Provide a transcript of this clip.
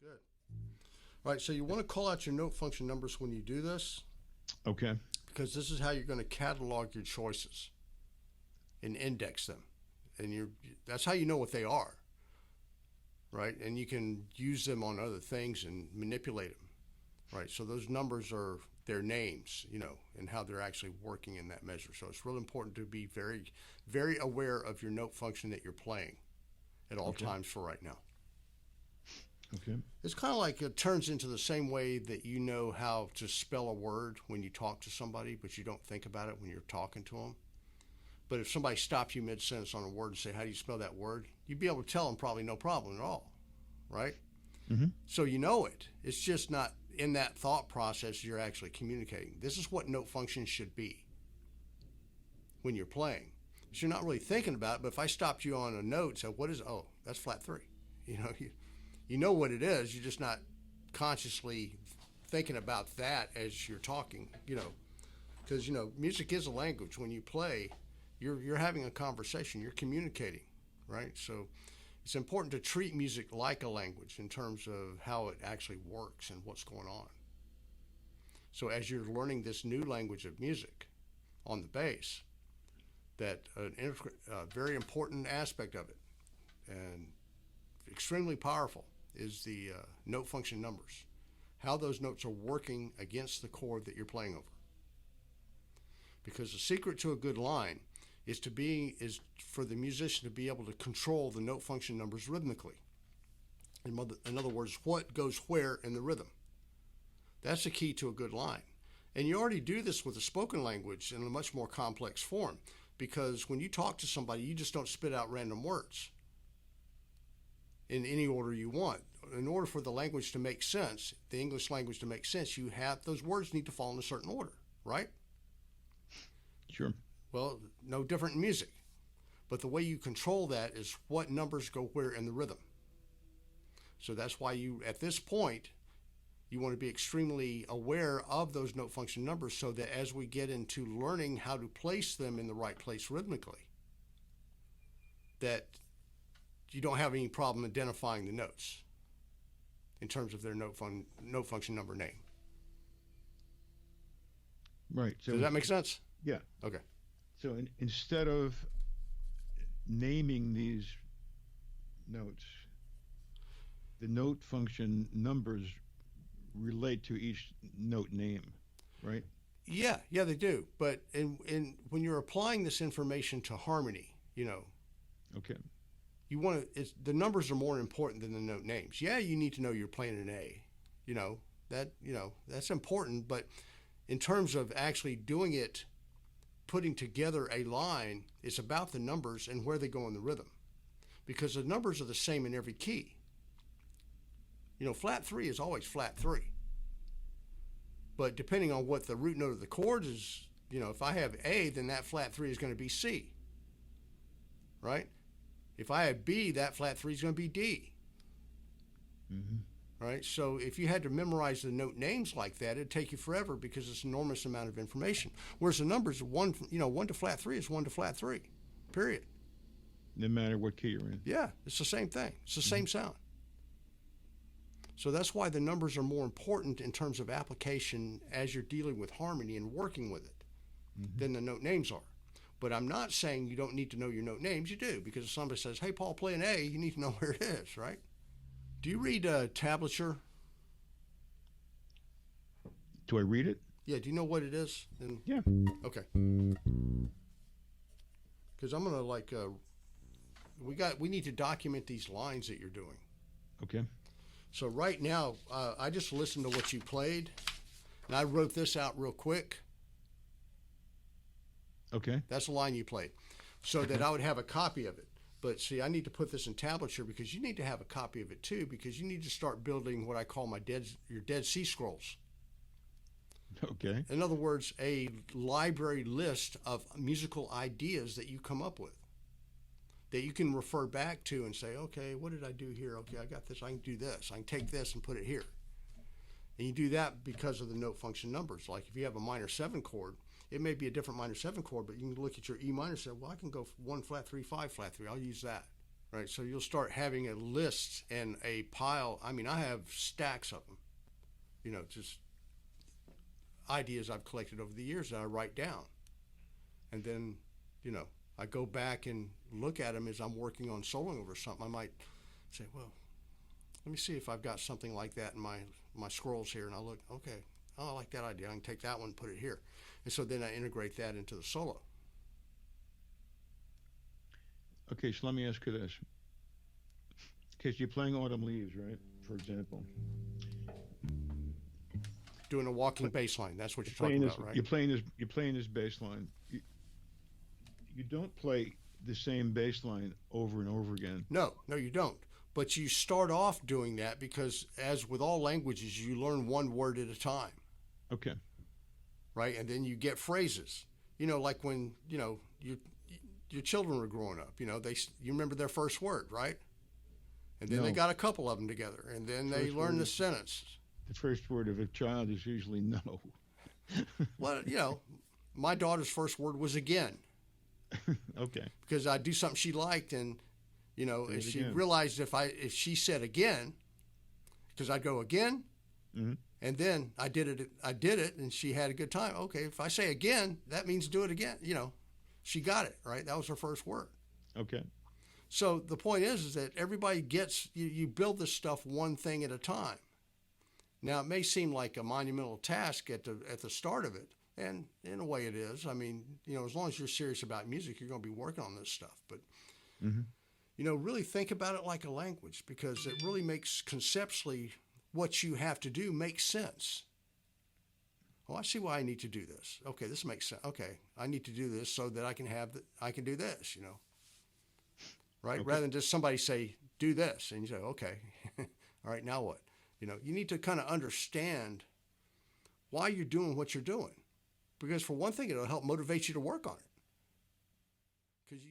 Good. All right, so you want to call out your note function numbers when you do this. Okay. Because this is how you're going to catalog your choices and index them. And that's how you know what they are, right? And you can use them on other things and manipulate them, right? So those numbers are their names, and how they're actually working in that measure. So it's really important to be very, very aware of your note function that you're playing at all times for right now. Okay. It's kind of like it turns into the same way that you know how to spell a word when you talk to somebody, but you don't think about it when you're talking to them. But if somebody stopped you mid-sentence on a word and say, how do you spell that word? You'd be able to tell them probably no problem at all, right? Mm-hmm. So you know it. It's just not in that thought process you're actually communicating. This is what note functions should be when you're playing. So you're not really thinking about it, but if I stopped you on a note and said, what is it? Oh, that's flat 3. You know what it is. You're just not consciously thinking about that as you're talking, because, music is a language. When you play, you're having a conversation, you're communicating, right? So it's important to treat music like a language in terms of how it actually works and what's going on. So as you're learning this new language of music on the bass, that a very important aspect of it and extremely powerful is the note function numbers, how those notes are working against the chord that you're playing over. Because the secret to a good line is for the musician to be able to control the note function numbers rhythmically. In other words, what goes where in the rhythm. That's the key to a good line. And you already do this with the spoken language in a much more complex form, because when you talk to somebody, you just don't spit out random words in any order you want. In order for the language to make sense, the English language to make sense, those words need to fall in a certain order, right? Sure. Well, no different in music. But the way you control that is what numbers go where in the rhythm. So that's why at this point, you want to be extremely aware of those note function numbers so that as we get into learning how to place them in the right place rhythmically, that you don't have any problem identifying the notes in terms of their note function number name. Right. So does that make sense? Yeah. Okay. So instead of naming these notes, the note function numbers relate to each note name, right? Yeah, they do. But when you're applying this information to harmony, Okay. the numbers are more important than the note names. Yeah, you need to know you're playing an A. That's important, but in terms of actually doing it, putting together a line, it's about the numbers and where they go in the rhythm. Because the numbers are the same in every key. Flat 3 is always flat 3. But depending on what the root note of the chord is, if I have A, then that flat 3 is going to be C. Right? If I have B, that flat 3 is going to be D. Mm-hmm. Right? So if you had to memorize the note names like that, it'd take you forever because it's an enormous amount of information. Whereas the numbers, 1 to flat 3 is 1 to flat 3, period. No matter what key you're in. Yeah, it's the same thing. It's the same sound. So that's why the numbers are more important in terms of application as you're dealing with harmony and working with it than the note names are. But I'm not saying you don't need to know your note names. You do, because if somebody says, hey, Paul, play an A, you need to know where it is, right? Do you read tablature? Do I read it? Yeah, do you know what it is? Yeah. Okay. Because I'm going to we need to document these lines that you're doing. Okay. So right now, I just listened to what you played, and I wrote this out real quick. Okay. That's the line you played, so that I would have a copy of it. But see, I need to put this in tablature because you need to have a copy of it too, because you need to start building what I call your Dead Sea Scrolls. Okay. In other words, a library list of musical ideas that you come up with, that you can refer back to and say, okay, what did I do here? Okay, I got this. I can do this. I can take this and put it here. And you do that because of the note function numbers. Like if you have a minor 7 chord, it may be a different minor 7 chord, but you can look at your E minor and say, well, I can go 1 flat 3, 5 flat 3. I'll use that. right? So you'll start having a list and a pile. I mean, I have stacks of them, just ideas I've collected over the years that I write down. And then, I go back and look at them as I'm working on soloing over something. I might say, well, let me see if I've got something like that in my scrolls here. And I look, okay, oh, I like that idea. I can take that one and put it here. And so then I integrate that into the solo. Okay, so let me ask you this. Okay, so you're playing Autumn Leaves, right? For example. Doing a walking bass line. That's what you're talking about, right? You're playing this bass line. You don't play the same bass line over and over again. No, you don't. But you start off doing that because, as with all languages, you learn one word at a time. Okay. Right? And then you get phrases. Like when, your children were growing up, you remember their first word, right? And then No. they got a couple of them together, and then they learn the sentence. The first word of a child is usually no. Well, my daughter's first word was again. Okay. Because I do something she liked, and if she again. realized if she said again, because I'd go again, Mm-hmm. and then I did it, and she had a good time. Okay, if I say again, that means do it again. She got it right. That was her first word. Okay. So the point is that everybody gets you build this stuff one thing at a time. Now it may seem like a monumental task at the start of it, and in a way it is. I mean, as long as you're serious about music, you're going to be working on this stuff. But really think about it like a language, because it really makes conceptually what you have to do make sense. Oh, I see why I need to do this. Okay, this makes sense. Okay, I need to do this so that I can do this. Right? Okay. Rather than just somebody say do this, and you say, okay, all right, now what? You need to kind of understand why you're doing what you're doing, because for one thing, it'll help motivate you to work on it, because